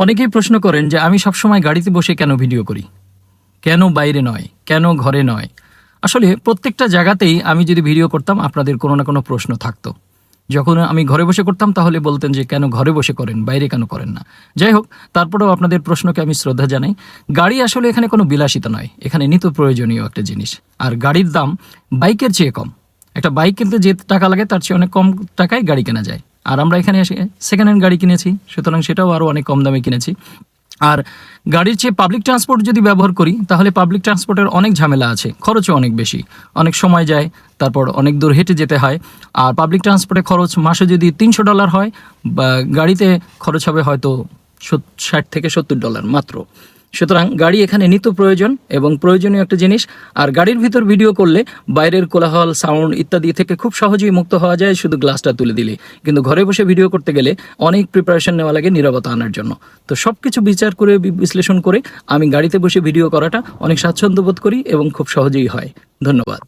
অনেকেই প্রশ্ন করেন যে আমি সবসময় গাড়িতে বসে কেন ভিডিও করি, কেন বাইরে নয়, কেন ঘরে নয়। আসলে প্রত্যেকটা জায়গাতেই আমি যদি ভিডিও করতাম আপনাদের কোনো না কোনো প্রশ্ন থাকতো। যখন আমি ঘরে বসে করতাম তাহলে বলতেন যে কেন ঘরে বসে করেন, বাইরে কেন করেন না। যাই হোক, তারপরেও আপনাদের প্রশ্নকে আমি শ্রদ্ধা জানাই। গাড়ি আসলে এখানে কোনো বিলাসিতা নয়, এখানে নিত্য প্রয়োজনীয় একটা জিনিস। আর গাড়ির দাম বাইকের চেয়ে কম। একটা বাইক কিনতে যে টাকা লাগে তার চেয়ে অনেক কম টাকায় গাড়ি কেনা যায়। আর আমরা এখানে এসে সেকেন্ড হ্যান্ড গাড়ি কিনেছি, সুতরাং সেটাও আরও অনেক কম দামে কিনেছি। আর গাড়ির চেয়ে পাবলিক ট্রান্সপোর্ট যদি ব্যবহার করি তাহলে পাবলিক ট্রান্সপোর্টের অনেক ঝামেলা আছে, খরচও অনেক বেশি, অনেক সময় যায়, তারপর অনেক দূর হেঁটে যেতে হয়। আর পাবলিক ট্রান্সপোর্টে খরচ মাসে যদি $300 হয়, বা গাড়িতে খরচ হবে হয়তো $60 থেকে $70 মাত্র। সুতরাং গাড়ি এখানে নিত্য প্রয়োজন এবং প্রয়োজনীয় একটা জিনিস। আর গাড়ির ভিতর ভিডিও করলে বাইরের কোলাহল, সাউন্ড ইত্যাদি থেকে খুব সহজেই মুক্ত হওয়া যায় শুধু গ্লাসটা তুলে দিলে। কিন্তু ঘরে বসে ভিডিও করতে গেলে অনেক প্রিপারেশন নেওয়া লাগে নীরবতা আনার জন্য। তো সব কিছু বিচার করে বিশ্লেষণ করে আমি গাড়িতে বসে ভিডিও করাটা অনেক স্বাচ্ছন্দ্য বোধ করি এবং খুব সহজেই হয়। ধন্যবাদ।